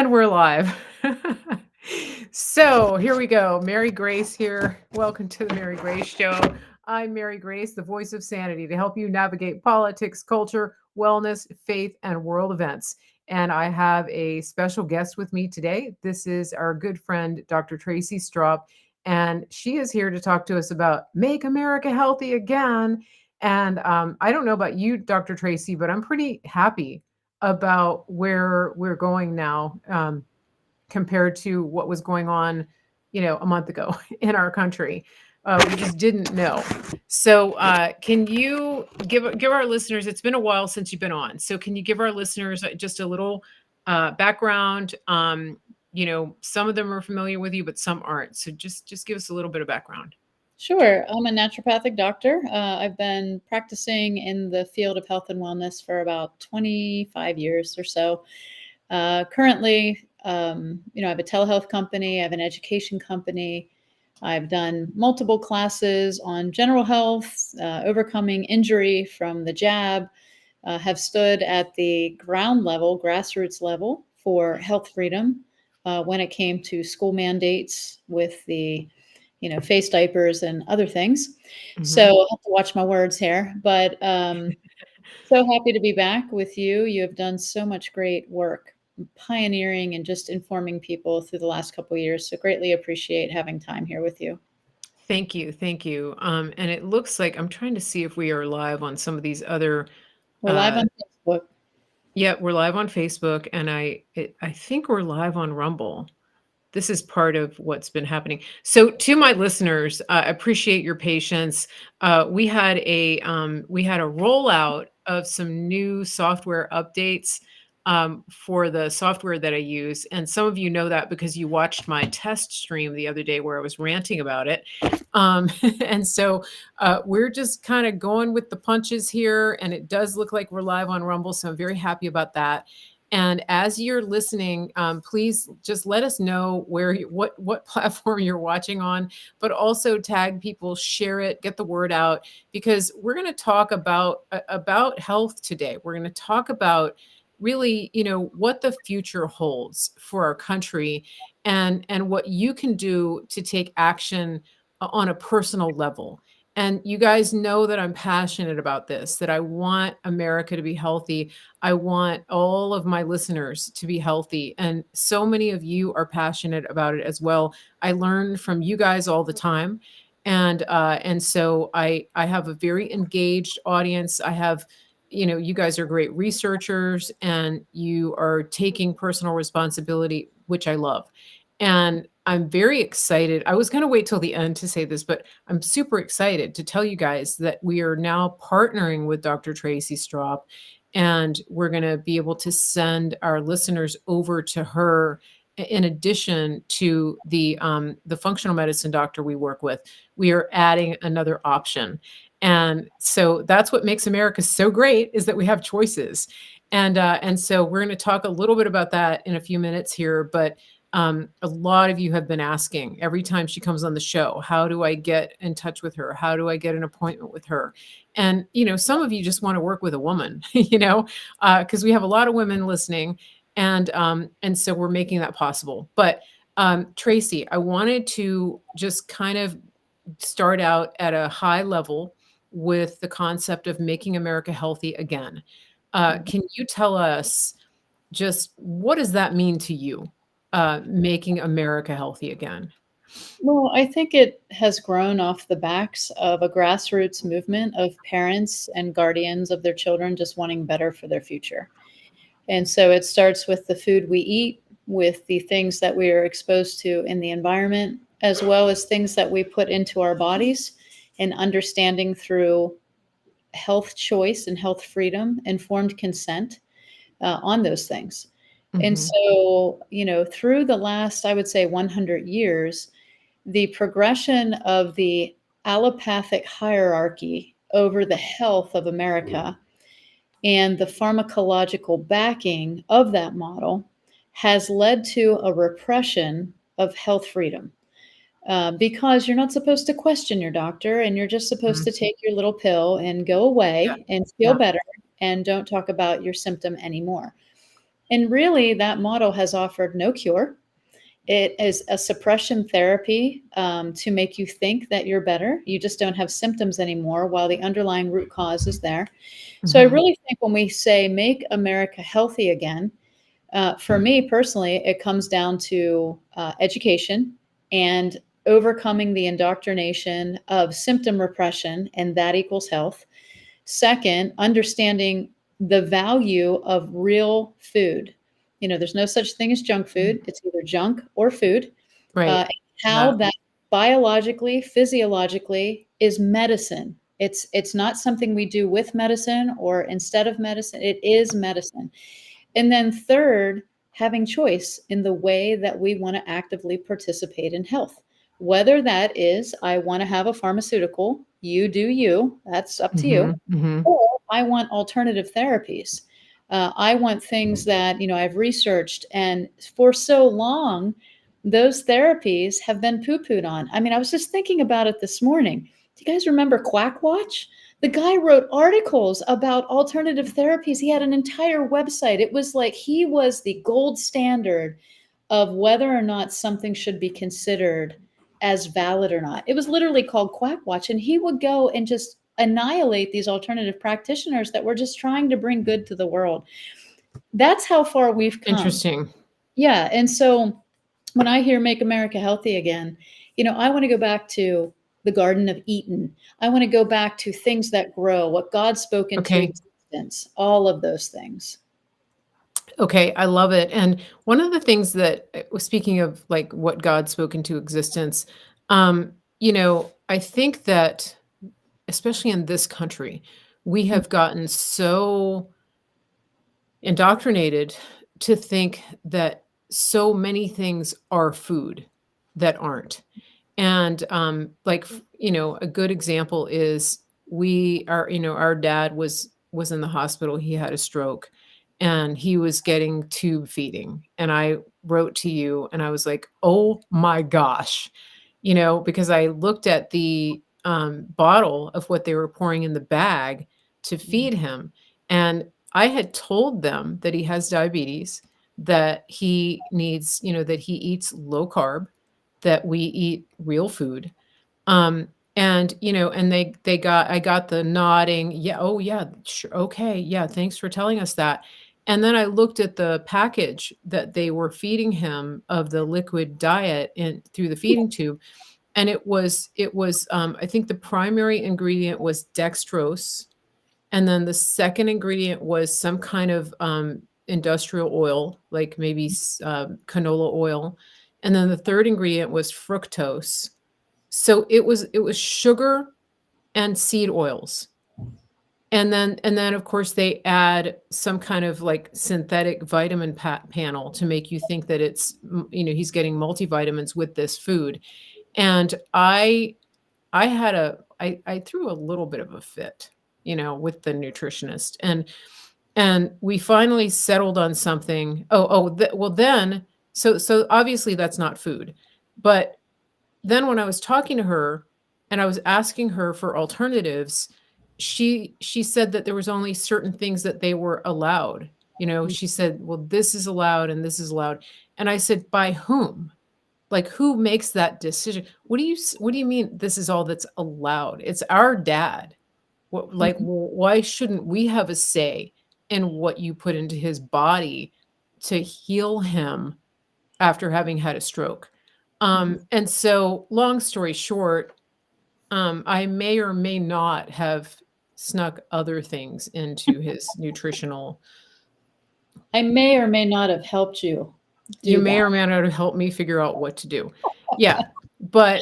And we're live. So here we go. Mary Grace here. Welcome to the Mary Grace Show. I'm Mary Grace, the voice of sanity, to help you navigate politics, culture, wellness, faith, and world events. And I have a special guest with me today. This is our good friend, Dr. Tracey Stroup, and she is here to talk to us about Make America Healthy Again. And I don't know about you, Dr. Tracey, but I'm pretty happy about where we're going now, compared to what was going on, a month ago in our country. We just didn't know. So, can you give our listeners? It's been a while since you've been on, so can you give our listeners just a little background? Some of them are familiar with you, but some aren't. So, just give us a little bit of background. Sure. I'm a naturopathic doctor. I've been practicing in the field of health and wellness for about 25 years or so. Currently, I have a telehealth company, I have an education company. I've done multiple classes on general health, overcoming injury from the jab, have stood at the ground level, grassroots level for health freedom when it came to school mandates with the face diapers and other things. So I have to watch my words here, but so happy to be back with you. You have done so much great work pioneering and just informing people through the last couple of years. So greatly appreciate having time here with you. Thank you, thank you. And it looks like I'm trying to see if we are live on some of these other. We're live on Facebook. Yeah, we're live on Facebook, and I think we're live on Rumble. This is part of what's been happening. So, to my listeners, appreciate your patience. We had a rollout of some new software updates for the software that I use, and some of you know that because you watched my test stream the other day where I was ranting about it. And so we're just kind of going with the punches here, and it does look like we're live on Rumble, so I'm very happy about that. And as you're listening, please just let us know what platform you're watching on, but also tag people, share it, get the word out, because we're going to talk about health today. We're going to talk about really, what the future holds for our country, and what you can do to take action on a personal level. And you guys know that I'm passionate about this, that I want America to be healthy. I want all of my listeners to be healthy. And so many of you are passionate about it as well. I learn from you guys all the time. And so I have a very engaged audience. I have, you guys are great researchers, and you are taking personal responsibility, which I love. And I'm very excited. I was going to wait till the end to say this, but I'm super excited to tell you guys that we are now partnering with Dr. Tracey Stroup, and we're going to be able to send our listeners over to her in addition to the functional medicine doctor we work with. We are adding another option. And so that's what makes America so great, is that we have choices. And so we're going to talk a little bit about that in a few minutes here, but a lot of you have been asking every time she comes on the show, how do I get in touch with her? How do I get an appointment with her? And, some of you just want to work with a woman, because we have a lot of women listening. And so we're making that possible. But Tracey, I wanted to just kind of start out at a high level with the concept of making America healthy again. Can you tell us just what does that mean to you? Making America healthy again? Well, I think it has grown off the backs of a grassroots movement of parents and guardians of their children just wanting better for their future. And so it starts with the food we eat, with the things that we are exposed to in the environment, as well as things that we put into our bodies, and understanding through health choice and health freedom, informed consent on those things. And so, through the last, I would say, 100 years, the progression of the allopathic hierarchy over the health of America and the pharmacological backing of that model has led to a repression of health freedom. Because you're not supposed to question your doctor, and you're just supposed to take your little pill and go away and feel better, and don't talk about your symptom anymore. And really, that model has offered no cure. It is a suppression therapy to make you think that you're better. You just don't have symptoms anymore while the underlying root cause is there. So I Mhm. really think when we say make America healthy again, for me personally, it comes down to education and overcoming the indoctrination of symptom repression, and that equals health. Second, understanding the value of real food. You know, there's no such thing as junk Mhm. food. It's either junk or food. Right. And how Yeah. that biologically, physiologically is medicine. It's not something we do with medicine or instead of medicine. It is medicine. And then third, having choice in the way that we want to actively participate in health. Whether that is, I want to have a pharmaceutical, you do you, that's up to you, Mhm. Mhm. or I want alternative therapies. I want things that, you know, I've researched, and for so long, those therapies have been poo pooed on. I mean, I was just thinking about it this morning. Do you guys remember Quackwatch? The guy wrote articles about alternative therapies. He had an entire website. It was like he was the gold standard of whether or not something should be considered as valid or not. It was literally called Quackwatch, and he would go and just annihilate these alternative practitioners that were just trying to bring good to the world. That's how far we've come. Interesting. Yeah, and so when I hear "Make America Healthy Again," you know, I want to go back to the Garden of Eden. I want to go back to things that grow, what God spoke into Okay. existence, all of those things. Okay, I love it, and one of the things that speaking of, like, what God spoke into existence, I think that, especially in this country, we Mm, have gotten so indoctrinated to think that so many things are food that aren't. And, a good example is our dad was in the hospital, he had a stroke, and he was getting tube feeding, and I wrote to you, and I was like, "Oh my gosh," because I looked at the, bottle of what they were pouring in the bag to mhm, feed him, and I had told them that he has diabetes, that he needs that he eats low carb, that we eat real food. And they got I got the nodding, "Yeah, oh yeah, sure, okay, yeah, thanks for telling us that." And then I looked at the package that they were feeding him of the liquid diet in through the feeding tube, and I think the primary ingredient was dextrose, and then the second ingredient was some kind of, industrial oil, like maybe canola oil, and then the third ingredient was fructose. So it was sugar and seed oils. And then, of course, they add some kind of, like, synthetic vitamin panel to make you think that he's getting multivitamins with this food. And I threw a little bit of a fit, with the nutritionist, and we finally settled on something. Well, then so obviously that's not food. But then when I was talking to her and I was asking her for alternatives, she said that there was only certain things that they were allowed. mhm, She said, "Well, this is allowed and this is allowed." And I said, "By whom? Like, who makes that decision? What do you mean this is all that's allowed? It's our dad. mhm, Why shouldn't we have a say in what you put into his body to heal him after having had a stroke?" mhm. And so, long story short, I may or may not have snuck other things into his nutritional. I may or may not have helped you You do may that. or may not have helped me figure out what to do. Yeah, but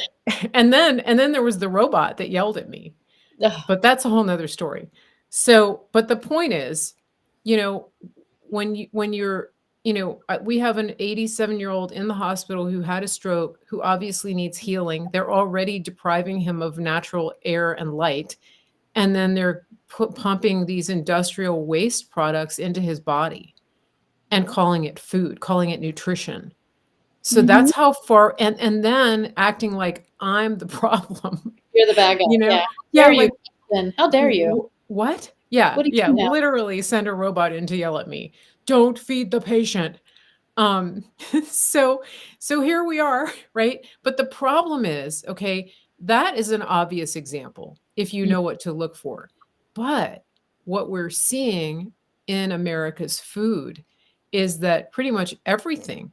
and then there was the robot that yelled at me, Ugh, but that's a whole nother story. So, but the point is, you know, when you're we have an 87-year-old in the hospital who had a stroke, who obviously needs healing. They're already depriving him of natural air and light, and then they're pumping these industrial waste products into his body and calling it food, calling it nutrition. So mhm. that's how far, and then acting like I'm the problem, You're the bad guy. you Yeah. know? How Yeah, dare you, like, Captain? How dare you? What? Yeah, What do yeah, you know? literally send a robot in to yell at me. don't feed the patient. Um, so so here we are, right? But the problem is, okay, that is an obvious example if you Mm, know what to look for. But what we're seeing in America's food is that pretty much everything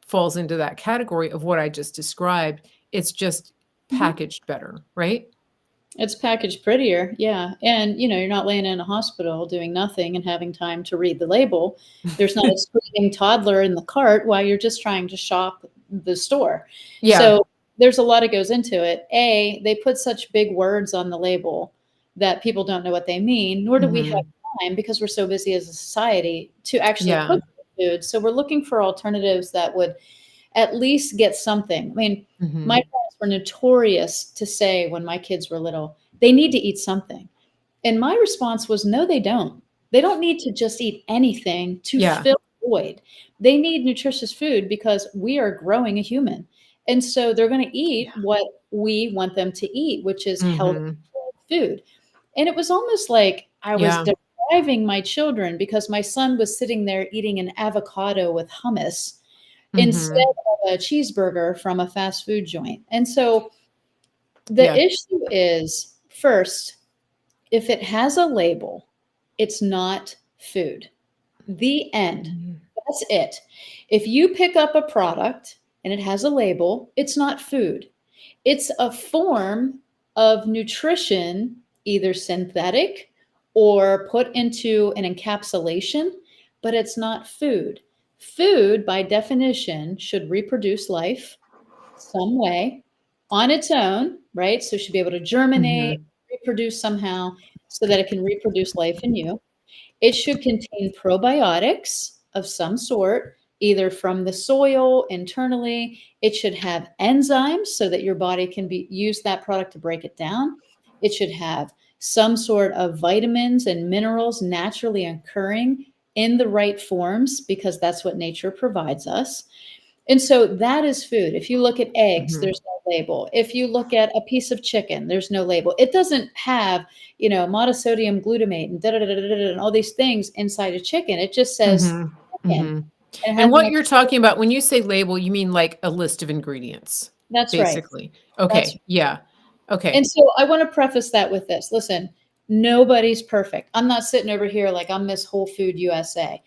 falls into that category of what I just described. It's just mhm. packaged better, right? It's packaged prettier, yeah, and, you're not laying in a hospital doing nothing and having time to read the label. There's not a screaming toddler in the cart while you're just trying to shop the store. Yeah. So, there's a lot that goes into it. A, they put such big words on the label that people don't know what they mean, nor do we have Mhm. time because we're so busy as a society to actually Yeah. cook the food, so we're looking for alternatives that would at least get something. I mean, my Mhm. parents were notorious to say when my kids were little, "They need to eat something." And my response was, "No, they don't. They don't need to just eat anything to Yeah. fill a void. They need nutritious food because we are growing a human. And so they're gonna eat Yeah. what we want them to eat, which is healthy Mhm. food." And it was almost like I was Yeah. depriving my children because my son was sitting there eating an avocado with hummus instead Mhm. of a cheeseburger from a fast food joint. And so the Yeah. issue is, first, if it has a label, it's not food. The end. Mhm. That's it. If you pick up a product and it has a label, it's not food. It's a form of nutrition, either synthetic or put into an encapsulation, but it's not food. Food, by definition, should reproduce life some way on its own, right? So it should be able to germinate, Mhm. reproduce somehow so that it can reproduce life in you. It should contain probiotics of some sort, either from the soil internally. It should have enzymes so that your body can use that product to break it down. It should have some sort of vitamins and minerals naturally occurring in the right forms because that's what nature provides us. And so that is food. If you look at eggs, Mhm. there's no label. If you look at a piece of chicken, there's no label. It doesn't have, monosodium glutamate and da da da da da and all these things inside a chicken. It just says Mhm. chicken, Mhm. and it And has an what ex you're talking about when you say label, you mean like a list of ingredients, That's right. basically. That's Okay. Yeah. And Okay. so I want to preface that with this. Listen, nobody's perfect. I'm not sitting over here like I'm Miss Whole Food USA.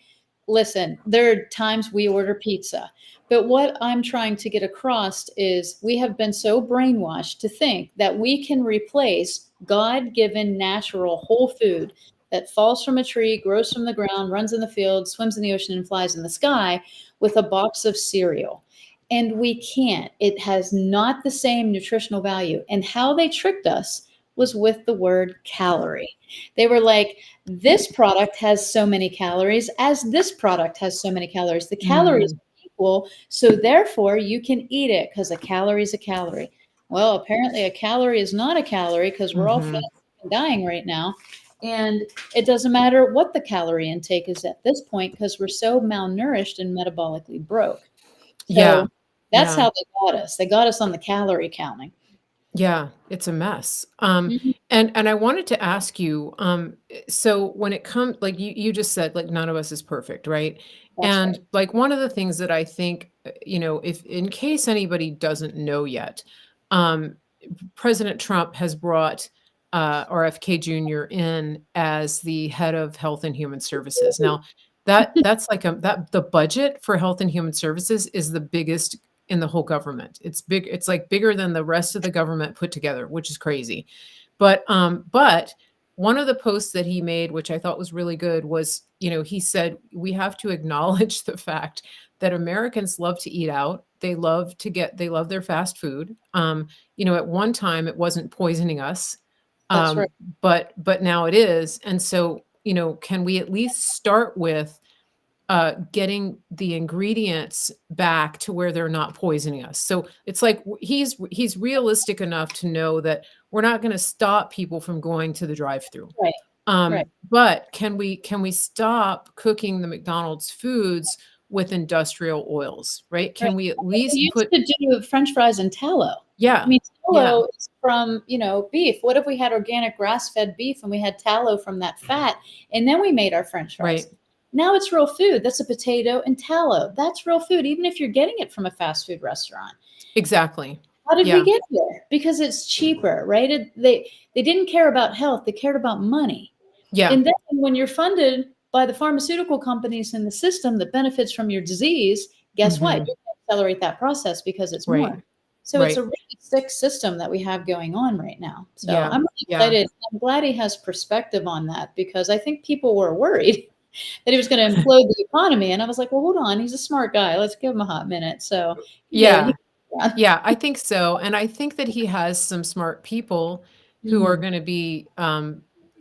Listen, there are times we order pizza. But what I'm trying to get across is we have been so brainwashed to think that we can replace God given natural whole food that falls from a tree, grows from the ground, runs in the field, swims in the ocean, and flies in the sky with a box of cereal. And we can't. It has not the same nutritional value. And how they tricked us was with the word calorie. They were like, this product has so many calories, as this product has so many calories. The calories Mm. are equal, so therefore you can eat it because a calorie is a calorie. Well, apparently a calorie is not a calorie because we're all fat Mhm. and dying right now. And it doesn't matter what the calorie intake is at this point because we're so malnourished and metabolically broke. Yeah. So that's Yeah. how they got us. They got us on the calorie counting. Yeah, it's a mess. Mhm. And I wanted to ask you, so when it comes, like you just said, like none of us is perfect, right? That's And right. like one of the things that I think, if in case anybody doesn't know yet, um, President Trump has brought RFK Jr. in as the head of Health and Human Services. Now, that's like that the budget for Health and Human Services is the biggest in the whole government. It's big. It's like bigger than the rest of the government put together, which is crazy. But one of the posts that he made, which I thought was really good, was he said we have to acknowledge the fact that Americans love to eat out. They love their fast food. At one time it wasn't poisoning us, That's right. um, but now it is. And so, can we at least start with getting the ingredients back to where they're not poisoning us? So it's like he's realistic enough to know that we're not going to stop people from going to the drive-through. Right. Right. But can we stop cooking the McDonald's foods with industrial oils, right? Right. Can we at We least used put to do French fries and tallow. I yeah, mean, yeah, tallow is from, beef. What if we had organic grass-fed beef and we had tallow from that fat, and then we made our French right. fries? Now it's real food. That's a potato and tallow. That's real food, even if you're getting it from a fast food restaurant. Exactly. How did we Yeah. get here? Because it's cheaper, right? They didn't care about health. They cared about money. Yeah. And then when you're funded by the pharmaceutical companies in the system that benefits from your disease, guess what? Mhm. You can accelerate that process because it's Right. more. So it's a Right. really sick system that we have going on right now. So Yeah. I'm really Yeah. excited. I'm glad he has perspective on that because I think people were worried that he was going to implode the economy. And I was like, well, hold on. He's a smart guy. Let's give him a hot minute. So he did. Yeah. Yeah. Yeah, I think so, and I think that he has some smart people who are Mhm. gonna be,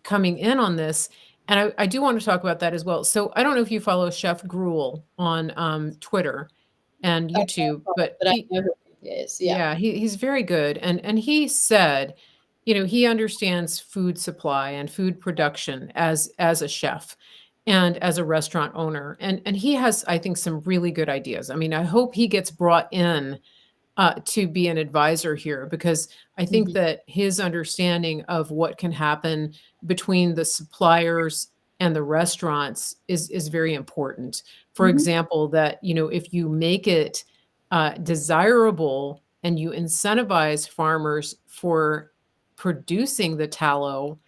coming in on this, and I do wanna talk about that as well. So, I don't know if you follow Chef Gruel on, Twitter and I don't YouTube, follow, but but I he know who he is. Yeah. yeah, he's very good, and he said, he understands food supply and food production as a chef and as a restaurant owner, and he has, I think, some really good ideas. I mean, I hope he gets brought in to be an advisor here because I think Mhm. that his understanding of what can happen between the suppliers and the restaurants is very important. For Mhm. example, that if you make it desirable and you incentivize farmers for producing the tallow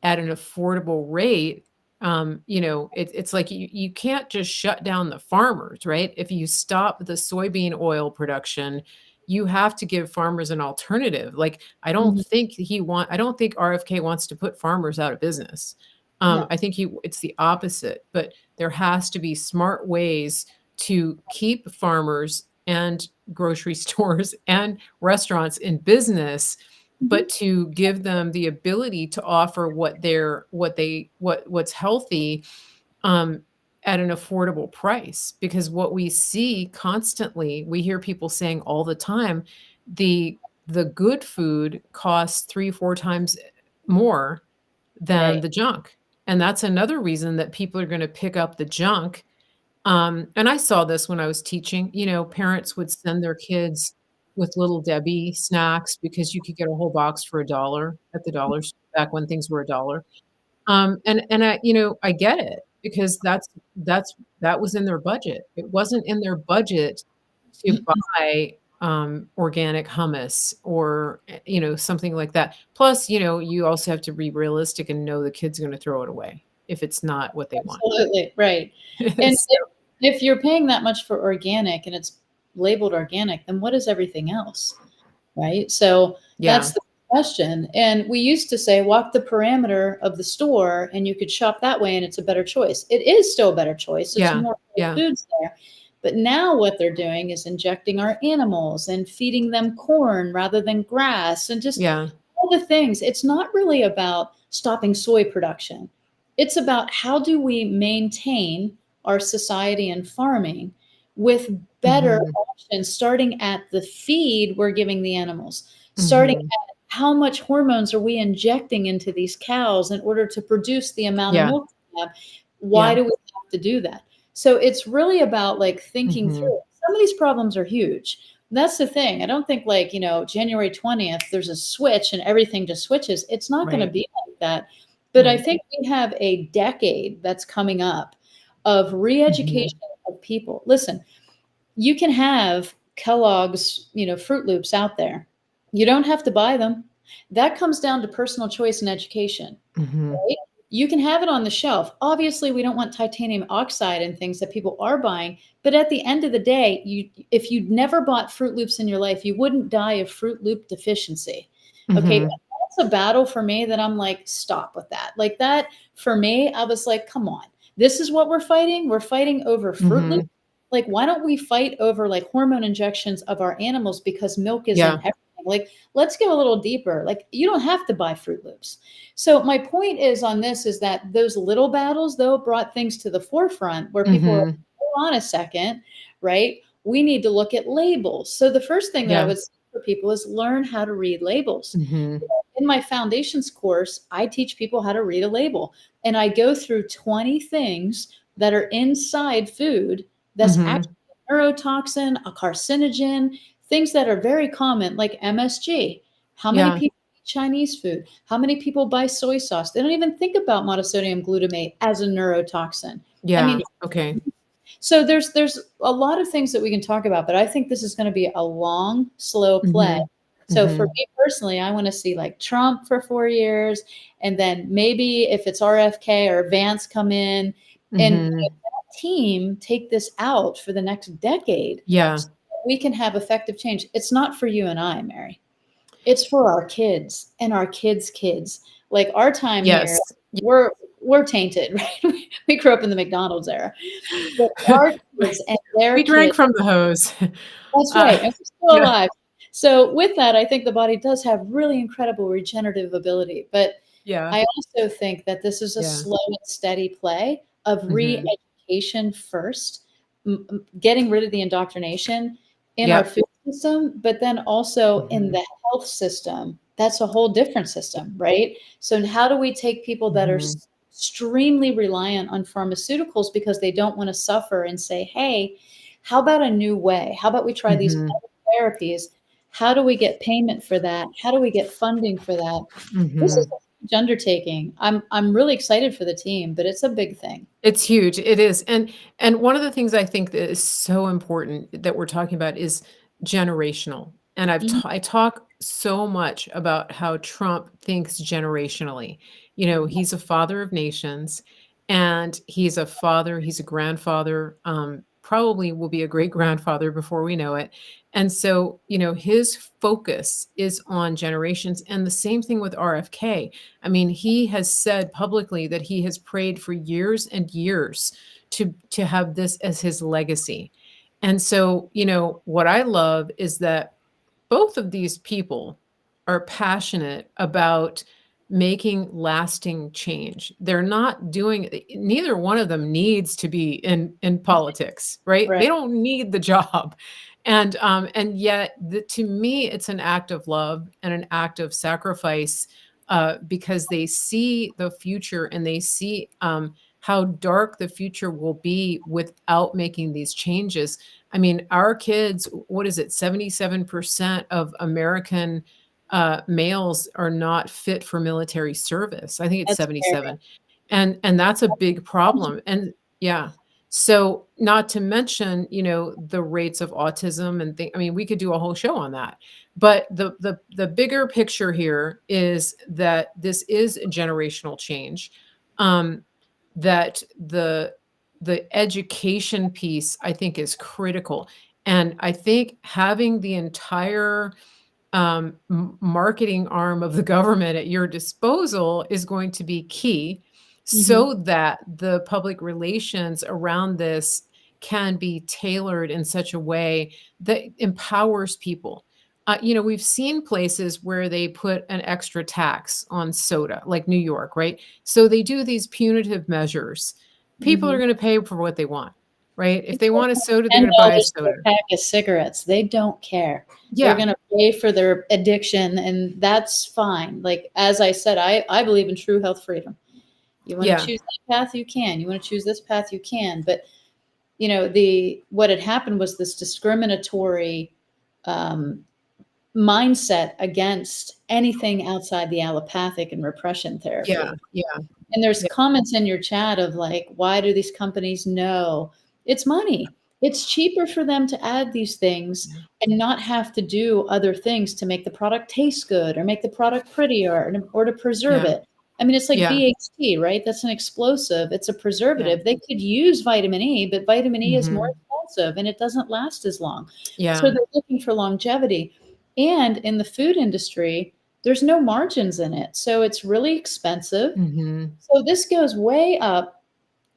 at an affordable rate, it's like you can't just shut down the farmers, right? If you stop the soybean oil production, you have to give farmers an alternative. Like, Mhm. I don't think RFK wants to put farmers out of business. No. I think it's the opposite, but there has to be smart ways to keep farmers and grocery stores and restaurants in business, Mhm. but to give them the ability to offer what's healthy, um, at an affordable price. Because what we see constantly, we hear people saying all the time, the good food costs 3, 4 times more than Right. the junk. And that's another reason that people are gonna pick up the junk. And I saw this when I was teaching. Parents would send their kids with Little Debbie snacks because you could get a whole box for $1 at the dollar store back when things were $1. And I get it because that was in their budget. It wasn't in their budget to buy, organic hummus or, something like that. Plus, you also have to be realistic and know the kid's gonna throw it away if it's not what they want. Absolutely, right. And So if you're paying that much for organic and it's labeled organic, then what is everything else, right? So that's yeah. the question. And we used to say, walk the parameter of the store and you could shop that way and it's a better choice. It is still a better choice. It's Yeah, more whole yeah, foods there. But now what they're doing is injecting our animals and feeding them corn rather than grass and just yeah, all the things. It's not really about stopping soy production. It's about how do we maintain our society and farming with better mhm, options, starting at the feed we're giving the animals, starting mhm, at how much hormones are we injecting into these cows in order to produce the amount of yeah, milk we have? Why yeah, do we have to do that? So it's really about like thinking mhm, through. Some of these problems are huge. That's the thing. I don't think like, January 20th, there's a switch and everything just switches. It's not going to right, be like that. But I right, think we have a decade that's coming up of mhm, re-education of people. Listen, you can have Kellogg's, Fruit Loops out there. You don't have to buy them. That comes down to personal choice and education, mhm, right? You can have it on the shelf. Obviously, we don't want titanium oxide and things that people are buying, but at the end of the day, if you'd never bought Fruit Loops in your life, you wouldn't die of Fruit Loop deficiency. Okay, mhm, that's a battle for me that I'm like, stop with that. Like that for me, I was like, come on. This is what we're fighting. We're fighting over Fruit Loops. mhm, Like, why don't we fight over like hormone injections of our animals because milk is in yeah, everything? Like, let's go a little deeper. Like, you don't have to buy Fruit Loops. So my point is on this is that those little battles though brought things to the forefront where people were like, mhm, hold on a second, right? We need to look at labels. So the first thing that I yeah, would say for people is learn how to read labels. mhm, In my foundations course, I teach people how to read a label and I go through 20 things that are inside food that's actually mhm, a neurotoxin, a carcinogen, things that are very common, like MSG. How many yeah, people eat Chinese food? How many people buy soy sauce? They don't even think about monosodium glutamate as a neurotoxin. I mean, Yeah. Okay. so there's a lot of things that we can talk about, but I think this is going to be a long, slow play. Mhm. So for Mhm. me personally, I want to see like Trump for 4 years, and then maybe if it's RFK or Vance come in, and Mhm. that team take this out for the next decade, Yeah. so that we can have effective change. It's not for you and I, Mary. It's for our kids and our kids' kids. Like our time here, Yes. we're we're tainted, right? We grew up in the McDonald's era, but our kids and their We drank kids, from the hose. that's Uh, right, and we're still yeah. alive. So with that, I think the body does have really incredible regenerative ability, but Yeah. I also think that this is a Yeah. slow and steady play of Mhm. re-education first, getting rid of the indoctrination in our Yep. food system, but then also in Mhm. the health system. That's a whole different system, right? So how do we take people that are Mhm. extremely reliant on pharmaceuticals because they don't want to suffer and say, hey, how about a new way? How about we try these Mhm. other therapies? How do we get payment for that? How do we get funding for that? This is Mhm. a huge undertaking. I'm really excited for the team, but it's a big thing. It's huge, it is, and one of the things I think that is so important that we're talking about is generational, and Mhm, I talk so much about how Trump thinks generationally. You know, he's a father of nations, and he's a grandfather, probably will be a great-grandfather before we know it, and so, you know, his focus is on generations, and the same thing with RFK. I mean, he has said publicly that he has prayed for years and years to have this as his legacy. And so, you know, what I love is that both of these people are passionate about making lasting change. They're not doing neither one of them needs to be in politics, right? right. They don't need the job. And yet to me it's an act of love and an act of sacrifice because they see the future and they see how dark the future will be without making these changes. I mean, our kids, what is it? 77% of American males are not fit for military service. I think it's That's fair. 77. And that's a big problem. And yeah. So not to mention, you know, the rates of autism and I mean, we could do a whole show on that. But the bigger picture here is that this is a generational change. Um, that the education piece I think is critical. And I think having the entire marketing arm of the government at your disposal is going to be key Mhm. so that the public relations around this can be tailored in such a way that empowers people. You know, we've seen places where they put an extra tax on soda, like New York, right? So they do these punitive measures. People are Mhm. going to pay for what they want, right? If they People want a pay soda, they're going to buy a $10 for soda. a pack of cigarettes. They don't care. They're Yeah, gonna pay for their addiction, and that's fine. Like, as I said, I believe in true health freedom. You wanna yeah, choose that path, you can. You wanna choose this path, you can. But, you know, the what had happened was this discriminatory, um, mindset against anything outside the allopathic and repression yeah, therapy. yeah. And there's Yeah. comments in your chat of like, why do these companies know? It's money. It's cheaper for them to add these things Yeah. and not have to do other things to make the product taste good or make the product prettier or to preserve Yeah. it. I mean, it's like Yeah. BHT, right? That's an explosive. It's a Yeah. preservative. They could use vitamin E, but vitamin E is more Mhm. expensive and it doesn't last as long. So Yeah. they're looking for longevity. And in the food industry, there's no margins in it. So it's really expensive. Mhm. So this goes way up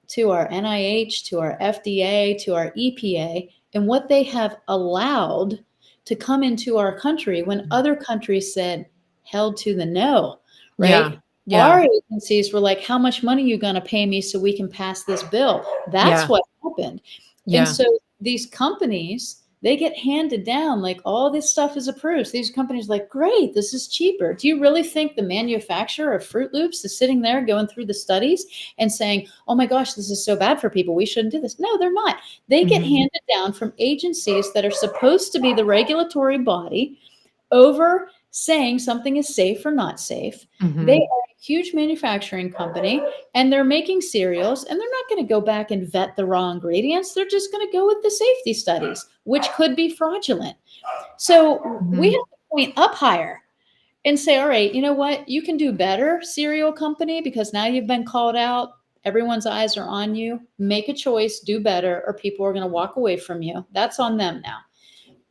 to our NIH, to our FDA, to our EPA, and what they have allowed to come into our country when Mm. other countries said, held to the no, Yeah. right? Yeah. Our agencies were like, how much money are you going to pay me so we can pass this bill? That's Yeah. what happened. And Yeah. so these companies, they get handed down like all this stuff is approved. So these companies like, great, this is cheaper. Do you really think the manufacturer of Fruit Loops is sitting there going through the studies and saying, oh my gosh, this is so bad for people. We shouldn't do this. No, they're not. They get Mhm. handed down from agencies that are supposed to be the regulatory body over saying something is safe or not safe. They Mhm. are huge manufacturing company, and they're making cereals, and they're not going to go back and vet the raw ingredients. They're just going to go with the safety studies, which could be fraudulent. So we Mhm. have to point up higher and say, all right, you know what? You can do better, cereal company, because now you've been called out. Everyone's eyes are on you. Make a choice, do better, or people are going to walk away from you. That's on them now.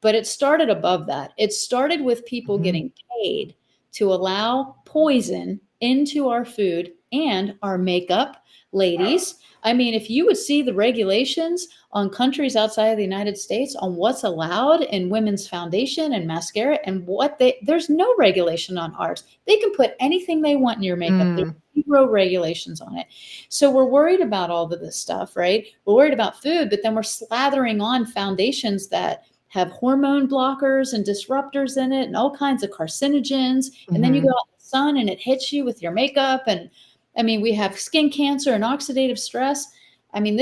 But it started above that. It started with people Mhm. getting paid to allow poison into our food and our makeup. Ladies, I mean, if you would see the regulations on countries outside of the United States on what's allowed in women's foundation and mascara and there's no regulation on ours. They can put anything they want in your makeup. There's Mm. zero regulations on it. So we're worried about all of this stuff, right? We're worried about food, but then we're slathering on foundations that have hormone blockers and disruptors in it and all kinds of carcinogens. And then you go Mhm. out in the sun and it hits you with your makeup. And I mean, we have skin cancer and oxidative stress. I mean,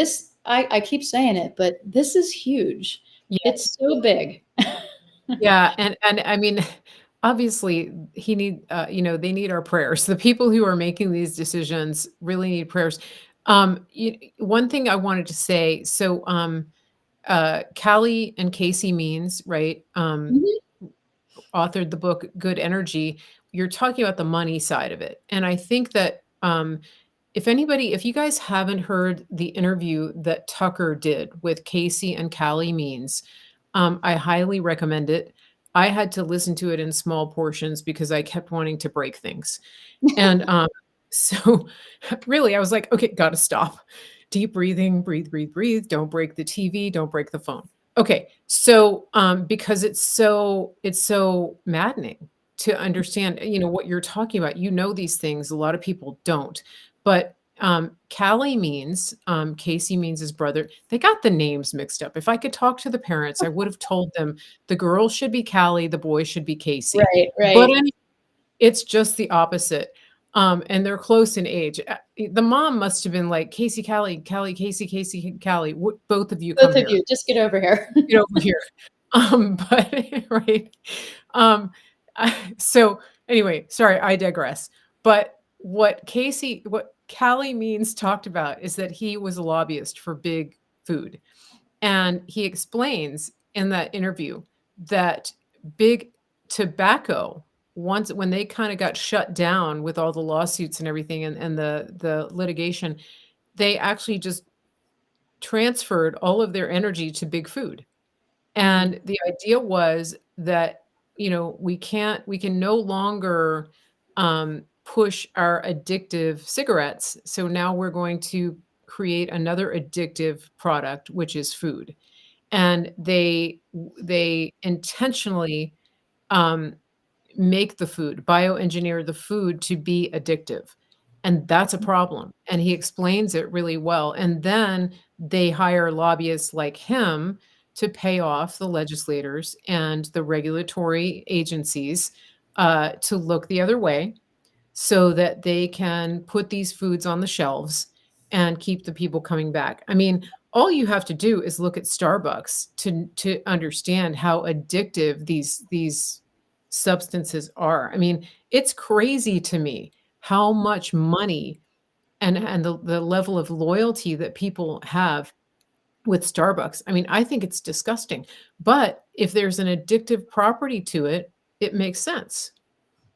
I keep saying it, but this is huge. Yeah. It's so big. Yeah, and I mean, obviously, they need our prayers. The people who are making these decisions really need prayers. One thing I wanted to say, so, Callie and Casey Means, right, Mhm. authored the book Good Energy. You're talking about the money side of it, and I think that, if you guys haven't heard the interview that Tucker did with Casey and Callie Means, I highly recommend it. I had to listen to it in small portions because I kept wanting to break things. And, so really, I was like, "Okay, gotta stop. Deep breathing, breathe, breathe, breathe. Don't break the TV, don't break the phone." Okay, so, because it's so maddening to understand, what you're talking about. You know these things, a lot of people don't. But, Callie Means, Casey Means his brother, they got the names mixed up. If I could talk to the parents, I would have told them the girl should be Callie, the boy should be Casey. Right, But right. it's just the opposite, and they're close in age. The mom must have been like, "Casey, Callie, Callie, Casey, Casey, Callie, both of you come Both of here. you, just get over here. Get over here." But right? Um, so anyway, sorry, I digress. But what Callie Means talked about is that he was a lobbyist for big food. And he explains in that interview that big tobacco, once when they kinda got shut down with all the lawsuits and everything and the litigation, they actually just transferred all of their energy to big food. Mhm, And the idea was that, we can no longer, push our addictive cigarettes, so now we're going to create another addictive product, which is food. And they intentionally, um, make the food, bioengineer the food to be addictive, and that's a problem, and he explains it really well, and then they hire lobbyists like him to pay off the legislators and the regulatory agencies, to look the other way so that they can put these foods on the shelves and keep the people coming back. I mean, all you have to do is look at Starbucks to understand how addictive these substances are. I mean, it's crazy to me how much money and the level of loyalty that people have with Starbucks. I mean, I think it's disgusting. But if there's an addictive property to it, it makes sense,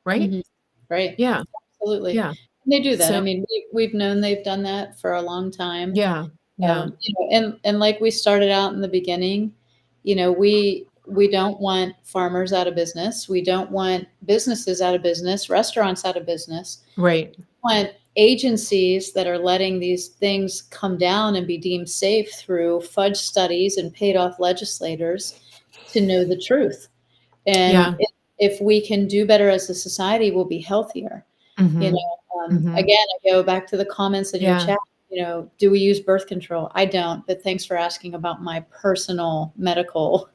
right? mhm. Right. Yeah, Absolutely. yeah. And they do that. So I mean, we've known they've done that for a long time. yeah, yeah, And like we started out in the beginning, we don't want farmers out of business. We don't want businesses out of business, restaurants out of business. right. We want agencies that are letting these things come down and be deemed safe through fudge studies and paid off legislators to know the truth. And Yeah. if we can do better as a society, we'll be healthier. Mhm. Mhm. Again, I go back to the comments in your Yeah. chat. Do we use birth control? I don't, but thanks for asking about my personal medical.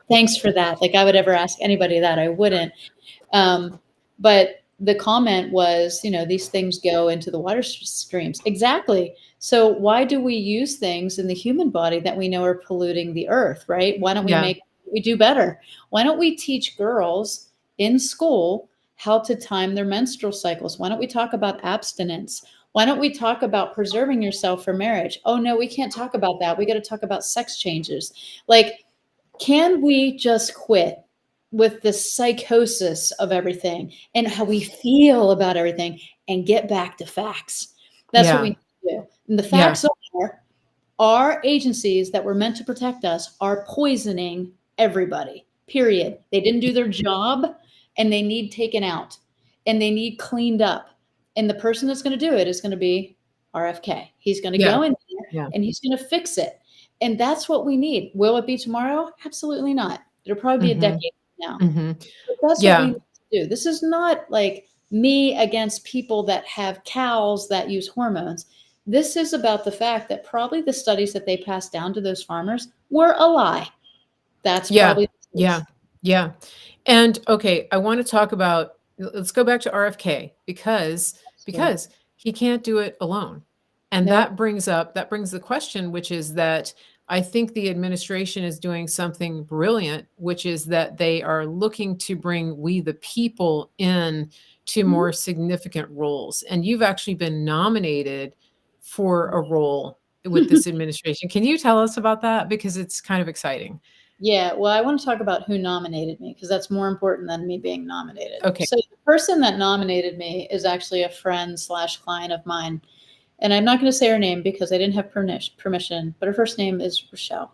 Thanks for that. Like I would ever ask anybody that. I wouldn't. But the comment was, these things go into the water streams. Exactly. So why do we use things in the human body that we know are polluting the earth, right? Why don't Yeah. we do better? Why don't we teach girls in school how to time their menstrual cycles. Why don't we talk about abstinence? Why don't we talk about preserving yourself for marriage? Oh no, we can't talk about that. We got to talk about sex changes. Like, can we just quit with the psychosis of everything and how we feel about everything and get back to facts? That's what we Yeah. need to do. And the Yeah. facts are our agencies that were meant to protect us are poisoning everybody, period. They didn't do their job and they need taken out and they need cleaned up. And the person that's going to do it is going to be RFK. He's going to Yeah. go in there Yeah. and he's going to fix it. And that's what we need. Will it be tomorrow? Absolutely not. It'll probably be a Mhm. decade from now. Mhm. But that's what we Yeah. need to do. This is not like me against people that have cows that use hormones. This is about the fact that probably the studies that they passed down to those farmers were a lie. That's Yeah. probably the Yeah. truth. Yeah. And okay, I want to talk about let's go back to RFK Absolutely. because he can't do it alone. And Nope. that brings the question, which is that I think the administration is doing something brilliant, which is that they are looking to bring we the people in to Mhm. more significant roles. And you've actually been nominated for a role with this administration. Can you tell us about that? Because it's kind of exciting. Yeah, well, I want to talk about who nominated me because that's more important than me being nominated. Okay. So the person that nominated me is actually a friend slash client of mine. And I'm not going to say her name because I didn't have permission, but her first name is Rochelle.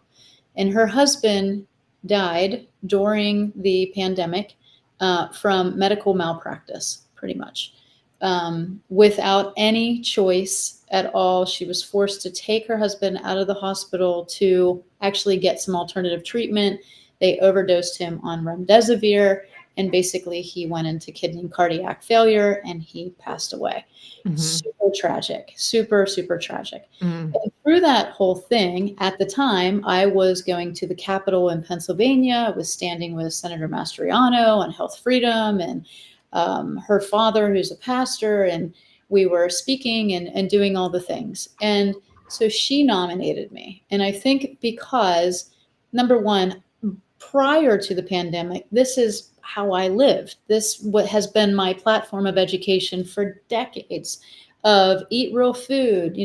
And her husband died during the pandemic from medical malpractice, pretty much. Without any choice at all, she was forced to take her husband out of the hospital to actually get some alternative treatment. They overdosed him on remdesivir, and basically he went into kidney and cardiac failure and he passed away. Mhm. Super tragic, super, super tragic. Mm. And through that whole thing, at the time, I was going to the Capitol in Pennsylvania. I was standing with Senator Mastriano on health freedom and her father, who's a pastor, and we were speaking and doing all the things. And so she nominated me. And I think because, number one, prior to the pandemic, this is how I lived. This what has been my platform of education for decades of eat real food,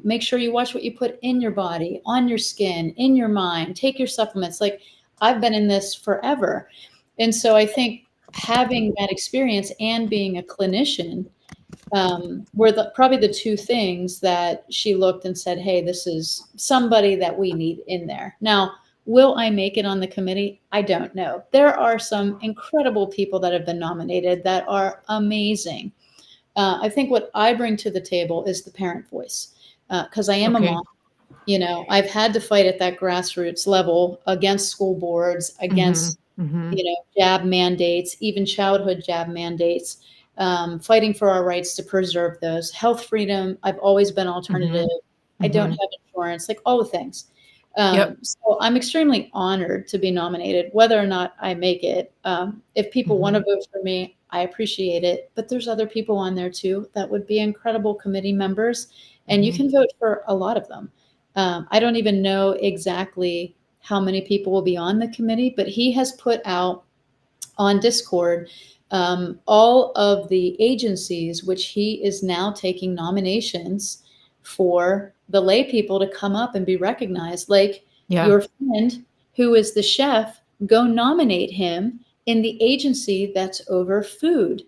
make sure you watch what you put in your body, on your skin, in your mind, take your supplements. Like I've been in this forever. And so I think having that experience and being a clinician were probably the two things that she looked and said, hey, this is somebody that we need in there. Now, will I make it on the committee? I don't know. There are some incredible people that have been nominated that are amazing. I think what I bring to the table is the parent voice because I am a Okay. mom. I've had to fight at that grassroots level against school boards, Mhm. against Mhm. jab mandates, even childhood jab mandates, fighting for our rights to preserve those. Health freedom, I've always been alternative. Mhm. I don't Mhm. have insurance, like all the things. Yep. So I'm extremely honored to be nominated, whether or not I make it. If people want to Mhm. vote for me, I appreciate it. But there's other people on there too that would be incredible committee members, and you Mhm. can vote for a lot of them. I don't even know exactly how many people will be on the committee, but he has put out on Discord all of the agencies which he is now taking nominations for the lay people to come up and be recognized. Like Yeah. your friend who is the chef, go nominate him in the agency that's over food.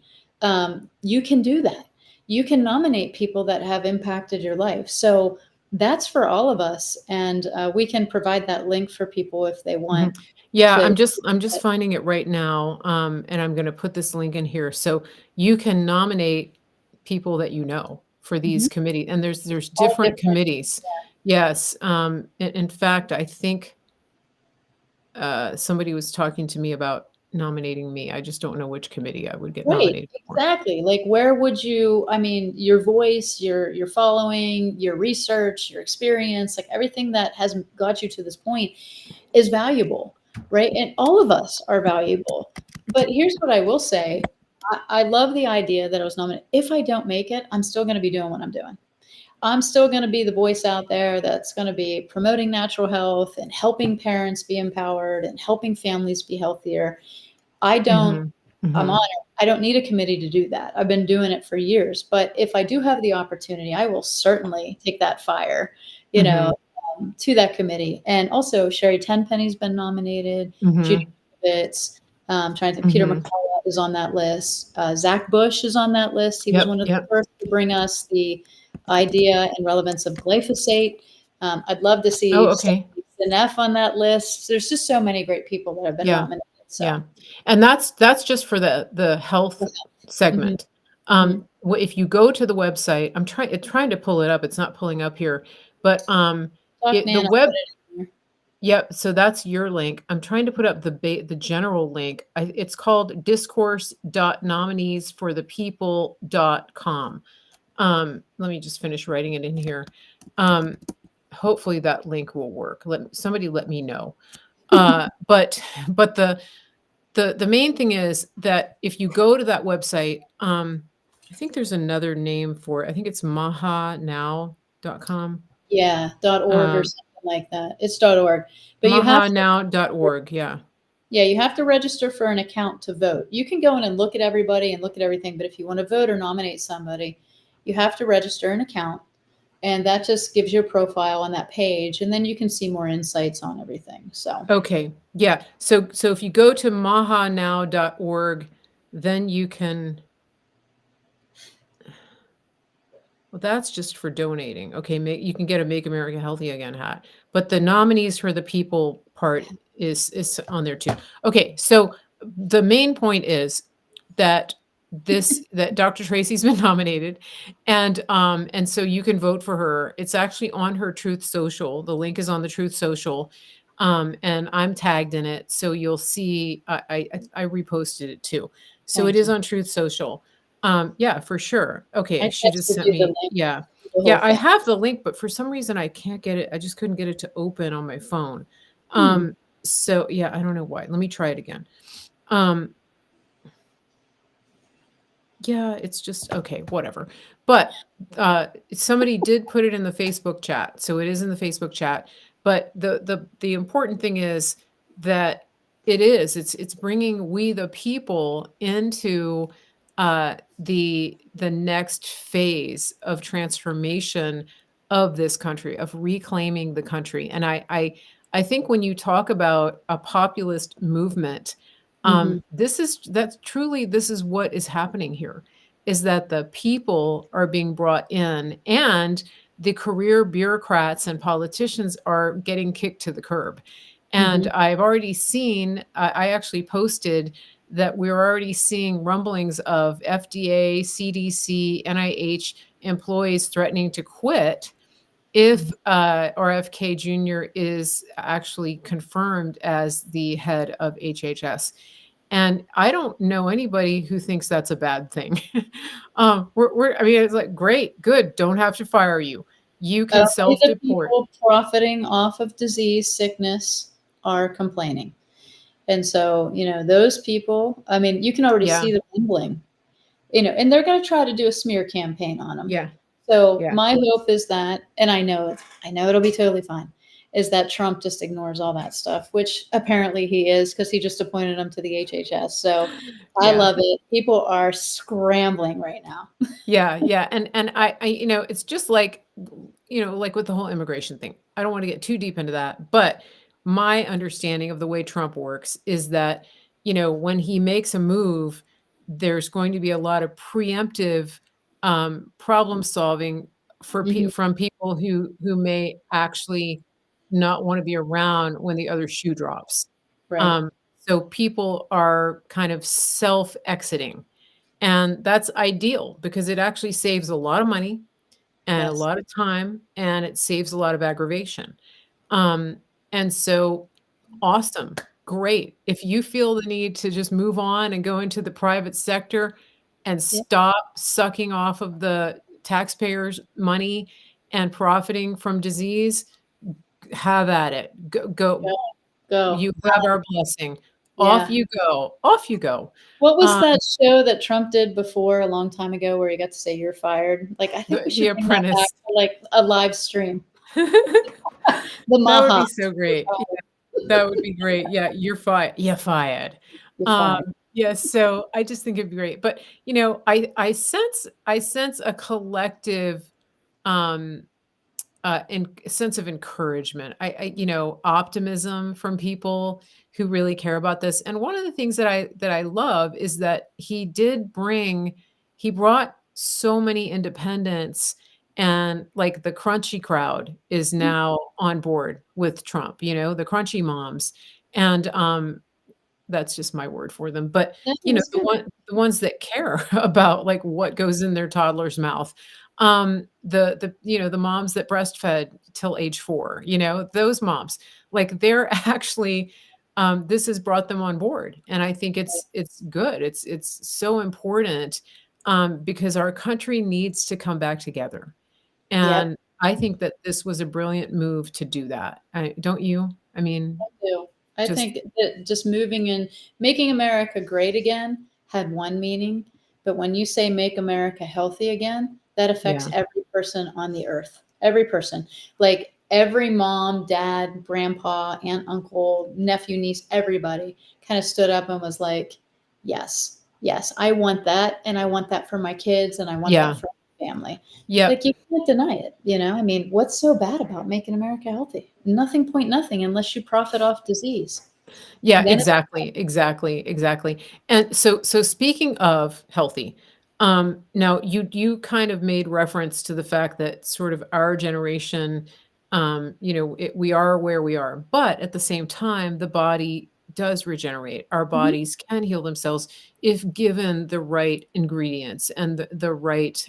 You can do that. You can nominate people that have impacted your life. So that's for all of us. And we can provide that link for people if they want Mhm. Yeah, to. I'm just finding it right now, and I'm gonna put this link in here. So you can nominate people that you know for these Mhm. committee and there's All different different. committees. Yes, in fact, I think, somebody was talking to me about nominating me. I just don't know which committee I would get Right, nominated for. exactly. Like, where would you I mean, your voice, your following, your research, your experience, like, everything that has got you to this point is valuable, right? And all of us are valuable. But here's what I will say, I love the idea that I was nominated. If I don't make it, I'm still gonna be doing what I'm doing. I'm still gonna be the voice out there that's gonna be promoting natural health and helping parents be empowered and helping families be healthier. I don't Mhm. I'm Mhm. honored. I don't need a committee to do that. I've been doing it for years. But if I do have the opportunity, I will certainly take that fire, you know, Mhm. to that committee. And also, Sherry Tenpenny's been nominated. Judy Mhm. Fitz, trying to Peter Mhm. McCullough is on that list. Zach Bush is on that list. He was Yep, one of the yep. first to bring us the idea and relevance of glyphosate. I'd love to Oh, see okay. F on that list. There's just so many great people that have been Yeah. nominated. So, Yeah. And that's just for the health mhm, segment. mhm. If you go to the website, trying to pull it up, it's not pulling up here, but, Talk, the Nan, I'll web put it in there. yep, so that's your link. I'm trying to put up the general link. It's called discourse.nomineesforthepeople.com. Let me just finish writing it in here. Um, hopefully that link will work. Somebody let me know. But but the main thing is that if you go to that website, I think there's another name for it. I think it's mahanow.com. Yeah, .org or Um, something like that. It's .org. But you have to mahanow.org. Yeah. yeah, you have to register for an account to vote. You can go in and look at everybody and look at everything, but if you want to vote or nominate somebody, you have to register an account, and that just gives you a profile on that page, and then you can see more insights on everything. So, Okay. Yeah. So if you go to mahanow.org, then you can well, that's just for donating. Okay, you can get a Make America Healthy Again hat, but the nominees for the people part is on there too. Okay, so the main point is that that Dr. Tracy's been nominated, and so you can vote for her. It's actually on her Truth Social. The link is on the Truth Social, and I'm tagged in it, so you'll see. I reposted it too, so it thank is you. on Truth Social. Yeah, for sure. Okay, I she just texted sent you the me link yeah. to the whole Yeah, I thing. have the link, but for some reason I can't get it. I just couldn't get it to open on my phone. Hmm. So yeah, I don't know why. Let me try it again. Um, yeah, it's just okay, whatever. But somebody did put it in the Facebook chat, so it is in the Facebook chat. But the important thing is that it's bringing we the people into the next phase of transformation of this country, of reclaiming the country. And I think when you talk about a populist movement, Hmm. this is what is happening here, is that the people are being brought in and the career bureaucrats and politicians are getting kicked to the curb. And Hmm. I've already seen, I actually posted that we're already seeing rumblings of FDA, CDC, NIH employees threatening to quit if RFK Jr. is actually confirmed as the head of HHS. And I don't know anybody who thinks that's a bad thing. I mean, it's like, great, good, don't have to fire you. You can Only the self-deport. people profiting off of disease, sickness are complaining. And so, those people, I mean, you can already Yeah, see the rumbling, and they're going to try to do a smear campaign on them. yeah, So yeah, my hope is that, and I know it'll be totally fine, is that Trump just ignores all that stuff, which apparently he is because he just appointed him to the HHS. So I yeah. love it. People are scrambling right now. Yeah, yeah, and it's just like, like with the whole immigration thing. I don't want to get too deep into that, but my understanding of the way Trump works is that, when he makes a move, there's going to be a lot of preemptive problem solving Hmm. from people who may actually not want to be around when the other shoe drops. Right. Um, so people are kind of self exiting, and that's ideal because it actually saves a lot of money and a Yes. lot of time, and it saves a lot of aggravation. Um, and so awesome, great. If you feel the need to just move on and go into the private sector and Yeah. stop sucking off of the taxpayers' money and profiting from disease, have at it. Go. Go. Go. You have our blessing. Off Yeah. you go. Off you go. What was Um, that show that Trump did before a long time ago where he got to say you're fired? Like, I think we the should bring that back Apprentice. to like a live stream. The That would Maha. be so You're great. Yeah, fired. that would be great. Yeah, you're fired. You're fired. You're Um, fired. Yes, so I just think it'd be great, but, I sense a collective, um, sense of encouragement. Optimism from people who really care about this, and one of the things that I love is that he brought so many independents, and, like, the crunchy crowd is now on board with Trump, the crunchy moms, and, that's just my word for them, but, That is good. the ones that care about, like, what goes in their toddler's mouth. The moms that breastfed till age 4, those moms, like, they're actually, this has brought them on board, and I think it's good. It's so important, because our country needs to come back together, Yep. and I think that this was a brilliant move to do that. Don't you? I mean, Do. I just think that just moving in making America great again had one meaning, but when you say make America healthy again, that affects yeah. every person on the earth. Every person. Like every mom, dad, grandpa, aunt, uncle, nephew, niece, everybody kind of stood up and was like, yes, yes, I want that. And I want that for my kids and I want that Yeah. for my family. Like Yep. you can't deny it, you know? I mean, what's so bad about making America healthy? Nothing point nothing unless you profit off disease. Yeah, Then it's exactly, exactly, exactly. And so speaking of healthy, now you kind of made reference to the fact that sort of our generation, we are where we are, but at the same time, the body does regenerate. Our mhm, bodies can heal themselves if given the right ingredients and the right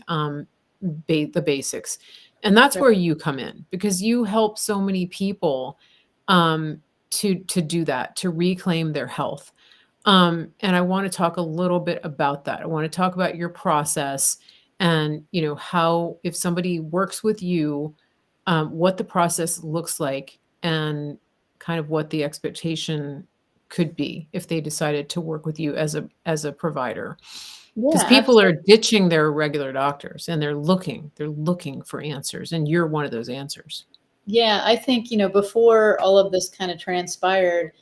the basics. And that's right. where you come in because you help so many people um, to do that, to reclaim their health. And I want to talk a little bit about that. I want to talk about your process and how if somebody works with you, what the process looks like and kind of what the expectation could be if they decided to work with you as a provider. Because Yeah, people are absolutely. ditching their regular doctors and they're looking for answers, and you're one of those answers. Yeah, I think, before all of this kind of transpired,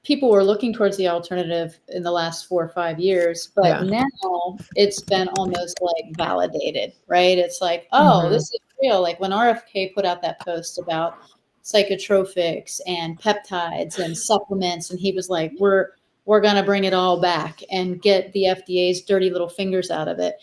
people were looking towards the alternative in the last 4 or 5 years, but Yeah. now it's been almost like validated, right? It's like, "Oh, this Mhm. is real." Like when RFK put out that post about psychotropics and peptides and supplements, and he was like, "We're gonna bring it all back and get the FDA's dirty little fingers out of it."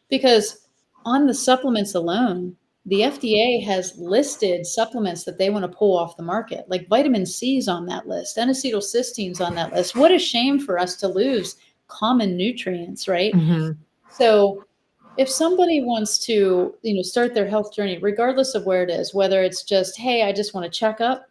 Because on the supplements alone, the FDA has listed supplements that they want to pull off the market, like vitamin C's on that list, N-acetylcysteines on that list. What a shame for us to lose common nutrients, right? Mhm. So if somebody wants to, start their health journey, regardless of where it is, whether it's just, hey, I just want to check up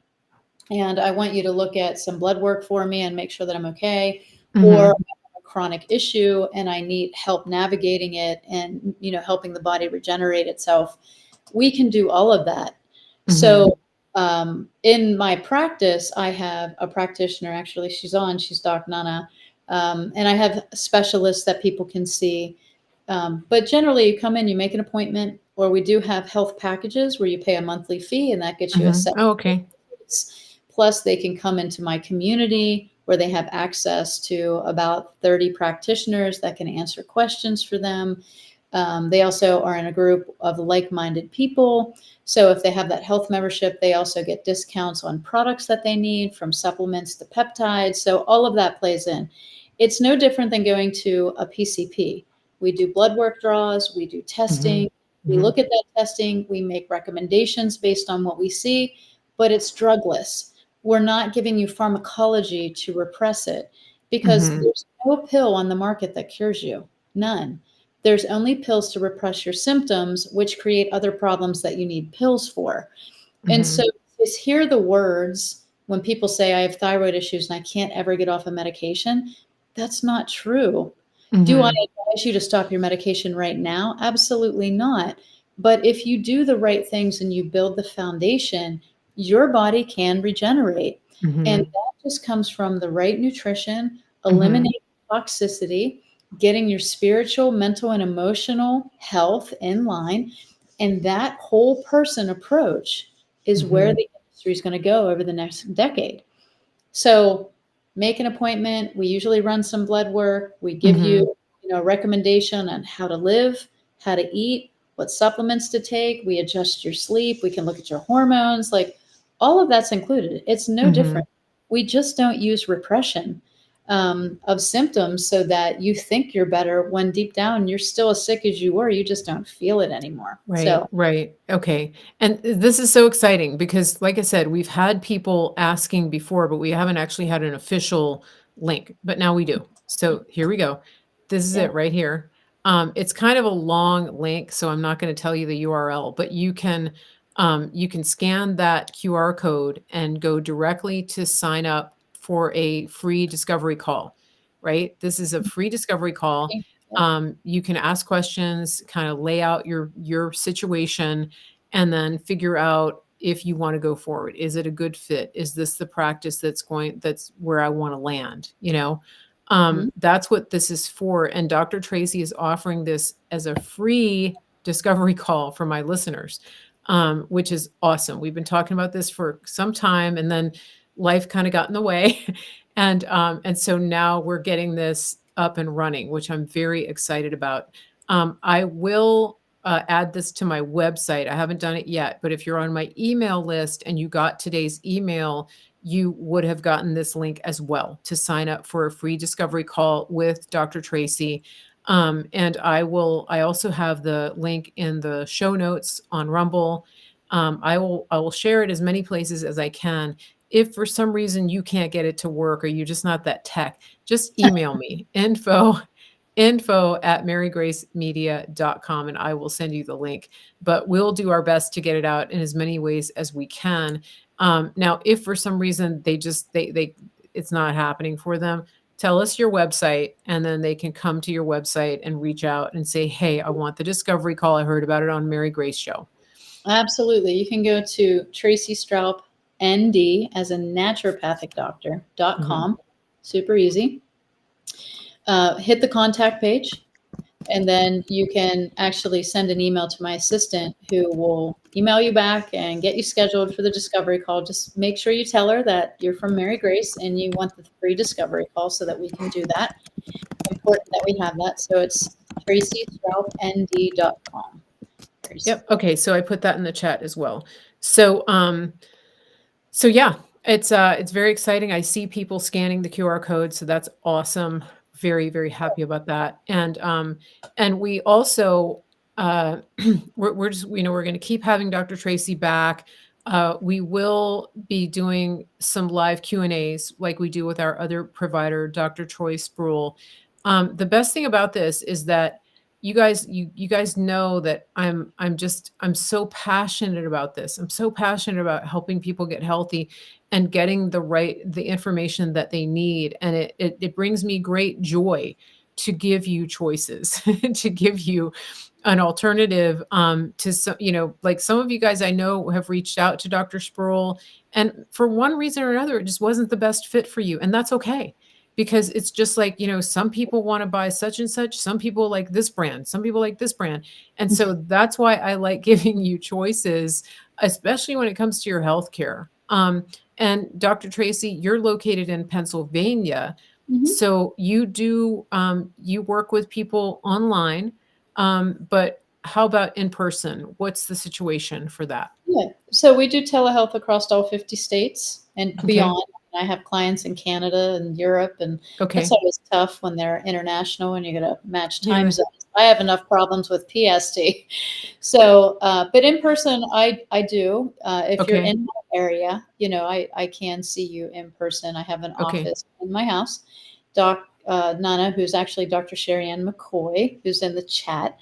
and I want you to look at some blood work for me and make sure that I'm okay, or I Mhm. have a chronic issue and I need help navigating it and, helping the body regenerate itself, we can do all of that. Mhm. So, in my practice, I have a practitioner. Actually, she's Doc Nana, and I have specialists that people can see. But generally, you come in, you make an appointment, or we do have health packages where you pay a monthly fee, and that gets you a Mhm. set Oh, okay. rates. Plus, they can come into my community where they have access to about 30 practitioners that can answer questions for them. They also are in a group of like minded people. So if they have that health membership, they also get discounts on products that they need from supplements to peptides. So all of that plays in. It's no different than going to a PCP. We do blood work draws, we do Mhm. testing, we Mhm. look at that testing, we make recommendations based on what we see, but it's drugless. We're not giving you pharmacology to repress it because Mhm. there's no pill on the market that cures you. None. There's only pills to repress your symptoms, which create other problems that you need pills for. And so Mhm. just hear the words when people say, I have thyroid issues and I can't ever get off a medication. That's not true. Do I Mhm. advise you to stop your medication right now? Absolutely not. But if you do the right things and you build the foundation, your body can regenerate. And Mhm. that just comes from the right nutrition, Mhm. eliminating toxicity, getting your spiritual, mental, and emotional health in line. And that whole person approach is where Mhm. the industry is going to go over the next decade. So make an appointment. We usually run some blood work. We give Mhm. you, a recommendation on how to live, how to eat, what supplements to take. We adjust your sleep. We can look at your hormones. Like all of that's included. It's no different. Mhm. We just don't use repression of symptoms so that you think you're better when deep down you're still as sick as you were. You just don't feel it anymore. Right, So, right. Okay. And this is so exciting because, like I said, we've had people asking before, but we haven't actually had an official link, but now we do. So here we go. This is yeah. it right here. It's kind of a long link, so I'm not going to tell you the URL, but you can scan that QR code and go directly to sign up for a free discovery call. Right? This is a free discovery call. Yep. You can ask questions, kind of lay out your situation, and then figure out if you want to go forward. Is it a good fit? Is this the practice that's where I want to land? Mhm. That's what this is for. And Dr. Tracy is offering this as a free discovery call for my listeners, which is awesome. We've been talking about this for some time, and then life kind of got in the way. And so now we're getting this up and running, which I'm very excited about. I will add this to my website. I haven't done it yet, but if you're on my email list and you got today's email, you would have gotten this link as well to sign up for a free discovery call with Dr. Tracy. And I also have the link in the show notes on Rumble. I will share it as many places as I can. If for some reason you can't get it to work or you're just not that tech, just email me info@marygracemedia.com and I will send you the link. But we'll do our best to get it out in as many ways as we can. Now, if for some reason they it's not happening for them, tell us your website and then they can come to your website and reach out and say, hey, I want the discovery call. I heard about it on Mary Grace show. Absolutely. You can go to Tracey Stroup, ND, as a naturopathic Mhm. doctor.com. Super easy. Hit the contact page, and then you can actually send an email to my assistant who will email you back and get you scheduled for the discovery call. Just make sure you tell her that you're from Mary Grace and you want the free discovery call so that we can do that. Important that we have that. So it's TraceyStroupND.com. Very Yep. simple. Okay. So I put that in the chat as well. So yeah, it's very exciting. I see people scanning the QR code, so that's awesome. Very, very happy about that. And we also we're just we're going to keep having Dr. Tracy back. We will be doing some live Q&As like we do with our other provider, Dr. Troy Sproul. The best thing about this is that you guys know that I'm so passionate about this. I'm so passionate about helping people get healthy and getting the information that they need. And it brings me great joy to give you choices, to give you an alternative to some, like some of you guys I know have reached out to Dr. Sproul, and for one reason or another, it just wasn't the best fit for you. And that's okay. Because it's just like, some people want to buy such and such, some people like this brand, some people like this brand. And so that's why I like giving you choices, especially when it comes to your healthcare. And Dr. Tracy, you're located in Pennsylvania. Mhm. So you work with people online, but how about in person? What's the situation for that? Yeah. So we do telehealth across all 50 states and Okay. beyond. I have clients in Canada and Europe, and that's Okay. always tough when they're international and you got to match time Yeah. zones. I have enough problems with PST. So, but in person, I do. If you're Okay. in my area, I can see you in person. I have an Okay. office in my house. Nana, who's actually Dr. Sherry Ann McCoy, who's in the chat.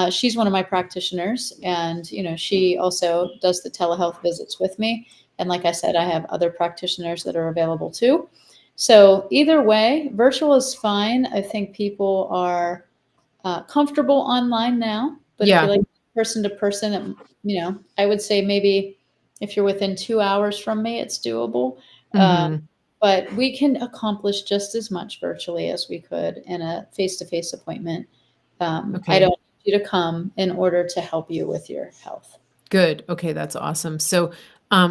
She's one of my practitioners, and she also does the telehealth visits with me. And like I said, I have other practitioners that are available too. So either way, virtual is fine. I think people are comfortable online now, but if you Yeah. like person to person, I would say maybe if you're within 2 hours from me, it's doable. Um, Mhm. but we can accomplish just as much virtually as we could in a face-to-face appointment. I Okay. don't need you to come in order to help you with your health. Good. Okay, that's awesome. So,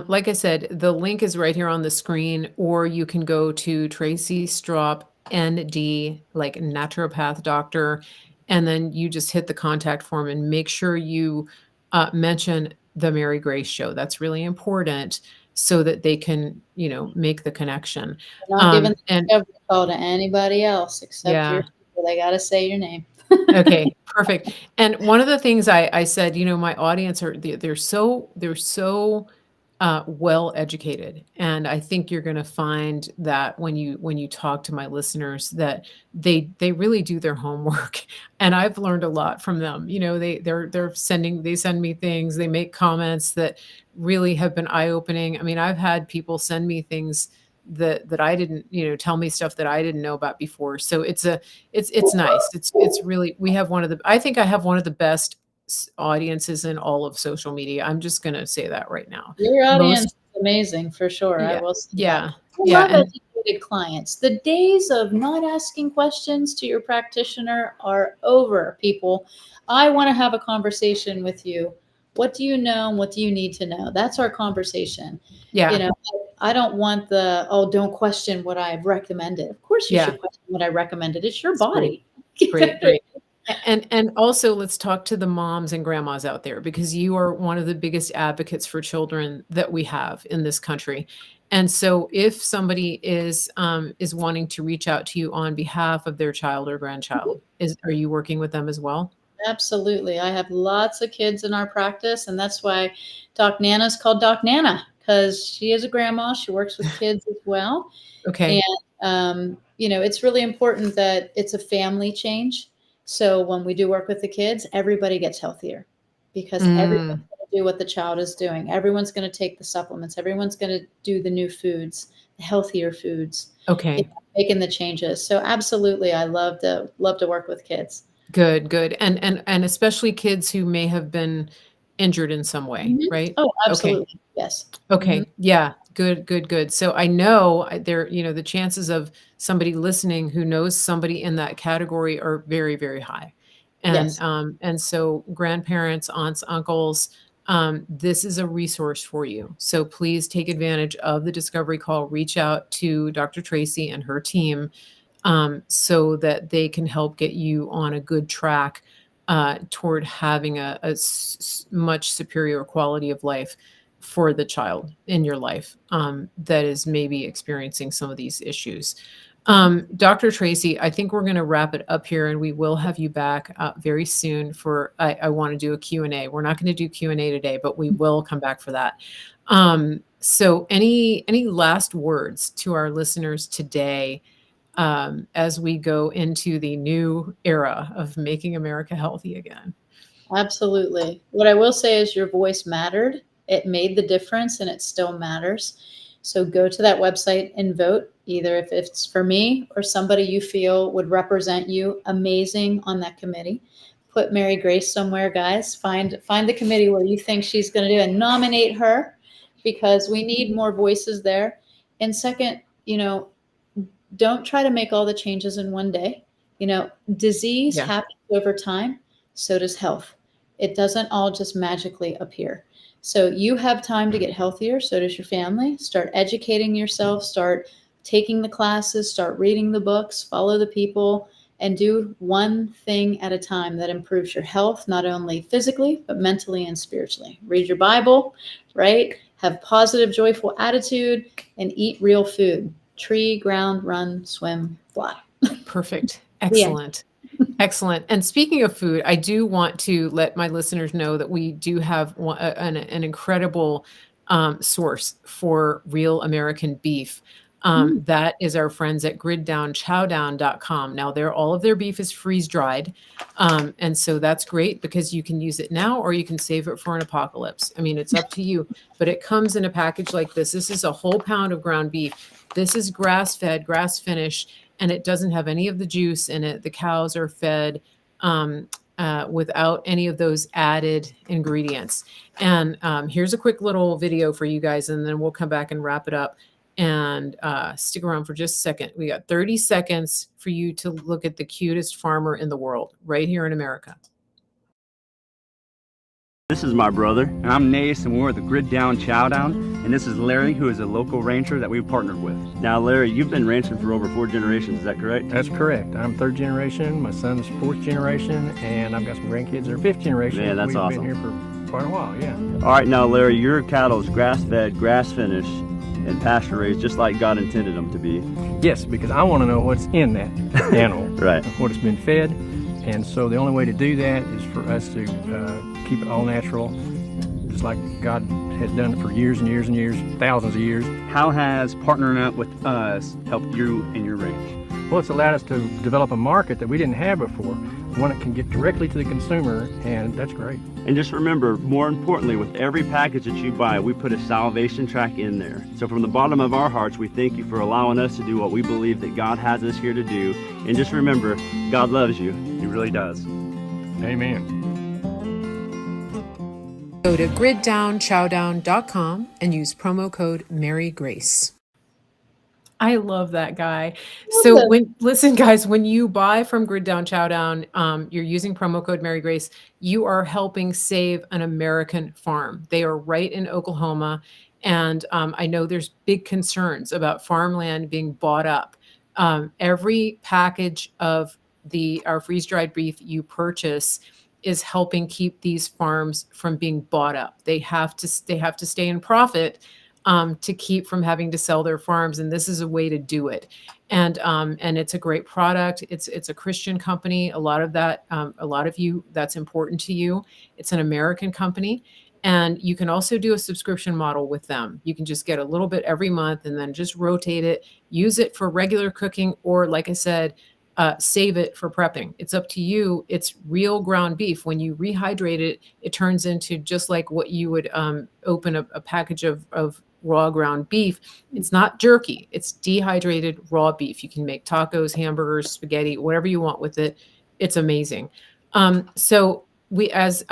Like I said, the link is right here on the screen, or you can go to Tracey Stroup, ND, like naturopath doctor, and then you just hit the contact form and make sure you mention the Mary Grace show. That's really important so that they can, make the connection. We're not giving the And discovery call to anybody else except your yeah, people. They gotta say your name. okay, perfect. And one of the things I said, my audience they're so well educated, and I think you're going to find that when you talk to my listeners that they really do their homework, and I've learned a lot from them. They send me things, they make comments that really have been eye opening. I mean, I've had people send me things that I didn't, tell me stuff that I didn't know about before. So it's nice. It's really we have one of the I think I have one of the best audiences in all of social media. I'm just going to say that right now. Your audience Most is amazing for sure. I Yeah. will say that. Yeah. I Yeah, love and educated clients. The days of not asking questions to your practitioner are over, people. I want to have a conversation with you. What do you know and what do you need to know? That's our conversation. You yeah. know, I don't want the, oh, don't question what I've recommended. Of course you Yeah. should question what I recommended. It's your It's great. body. Great, great. And also let's talk to the moms and grandmas out there because you are one of the biggest advocates for children that we have in this country. And so if somebody is wanting to reach out to you on behalf of their child or grandchild, are you working with them as well? Absolutely. I have lots of kids in our practice, and that's why Doc Nana's called Doc Nana because she is a grandma. She works with kids as well. And, Okay. it's really important that it's a family change. So when we do work with the kids, everybody gets healthier because everyone's Mm, going to do what the child is doing. Everyone's going to take the supplements. Everyone's going to do the new foods, the healthier foods, okay. making the changes. So absolutely, I love to work with kids. Good, good. And especially kids who may have been injured in some way, Mhm. right? Oh, Okay. absolutely. Yes. Mhm. Okay. Yeah. Good, good, good. So I know the chances of somebody listening who knows somebody in that category are very, very high. Yes. And so grandparents, aunts, uncles, this is a resource for you. So please take advantage of the discovery call. Reach out to Dr. Tracy and her team so that they can help get you on a good track toward having a much superior quality of life for the child in your life that is maybe experiencing some of these issues. Dr. Tracy, I think we're going to wrap it up here, and we will have you back very soon for, I want to do a Q&A. We're not going to do Q&A today, but we will come back for that. So any last words to our listeners today as we go into the new era of making America healthy again? Absolutely. What I will say is your voice mattered. It made the difference and it still matters. So go to that website and vote, either if it's for me or somebody you feel would represent you amazing on that committee. Put Mary Grace somewhere, guys. Find the committee where you think she's going to do and nominate her because we need more voices there. And second, don't try to make all the changes in one day. Disease Yeah. happens over time, so does health. It doesn't all just magically appear. So you have time to get healthier, so does your family. Start educating yourself, start taking the classes, start reading the books, follow the people, and do one thing at a time that improves your health, not only physically, but mentally and spiritually. Read your Bible, right? Have positive, joyful attitude, and eat real food. Tree, ground, run, swim, fly. Perfect. The end. Excellent. Excellent. And speaking of food, I do want to let my listeners know that we do have an incredible source for real American beef. Mm, That is our friends at griddownchowdown.com. Now, all of their beef is freeze dried. And so that's great because you can use it now or you can save it for an apocalypse. I mean, it's up to you, but it comes in a package like this. This is a whole pound of ground beef. This is grass fed, grass finished, and it doesn't have any of the juice in it. The cows are fed without any of those added ingredients. And here's a quick little video for you guys, and then we'll come back and wrap it up. And stick around for just a second. We got 30 seconds for you to look at the cutest farmer in the world right here in America. This is my brother. And I'm Nace, and we're the Grid Down Chow Down. And this is Larry, who is a local rancher that we've partnered with. Now, Larry, you've been ranching for over 4 generations, is that correct? That's correct. I'm 3rd generation, my son's 4th generation, and I've got some grandkids that are 5th generation. Man, that's awesome. We've been here for quite a while, yeah. All right, now, Larry, your cattle is grass-fed, grass-finished, and pasture-raised, just like God intended them to be. Yes, because I want to know what's in that animal, Right. What it's been fed, and so the only way to do that is for us to keep it all natural, just like God has done it for years and years and years, thousands of years. How has partnering up with us helped you and your ranch? Well, it's allowed us to develop a market that we didn't have before, one that can get directly to the consumer, and that's great. And just remember, more importantly, with every package that you buy, we put a salvation track in there. So from the bottom of our hearts, we thank you for allowing us to do what we believe that God has us here to do. And just remember, God loves you. He really does. Amen. Go to griddownchowdown.com and use promo code MaryGrace. I love that guy. So listen, guys, when you buy from Grid Down Chowdown, you're using promo code Mary Grace. You are helping save an American farm. They are right in Oklahoma, and I know there's big concerns about farmland being bought up. Every package of our freeze-dried beef you purchase is helping keep these farms from being bought up. They have to stay in profit to keep from having to sell their farms, and this is a way to do it. And it's a great product. It's a Christian company. A lot of you, that's important to you. It's an American company, and you can also do a subscription model with them. You can just get a little bit every month and then just rotate it, use it for regular cooking, or like I said, save it for prepping. It's up to you. It's real ground beef. When you rehydrate it, it turns into just like what you would open a package of raw ground beef. It's not jerky. It's dehydrated raw beef. You can make tacos, hamburgers, spaghetti, whatever you want with it. It's amazing. So we, as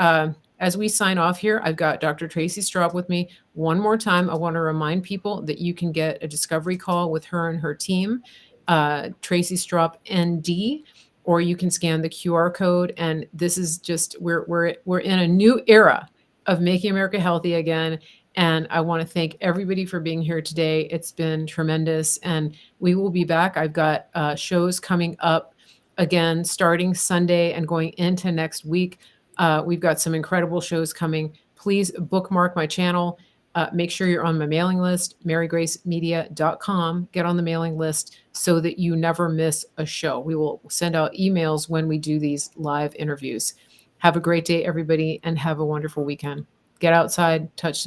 we sign off here, I've got Dr. Tracey Stroup with me. One more time, I want to remind people that you can get a discovery call with her and her team, Tracey Stroup ND, or you can scan the QR code. And this is just, we're in a new era of making America healthy again. And I want to thank everybody for being here today. It's been tremendous, and we will be back. I've got shows coming up again, starting Sunday and going into next week. We've got some incredible shows coming. Please bookmark my channel. Make sure you're on my mailing list, marygracemedia.com. Get on the mailing list so that you never miss a show. We will send out emails when we do these live interviews. Have a great day, everybody, and have a wonderful weekend. Get outside, touch some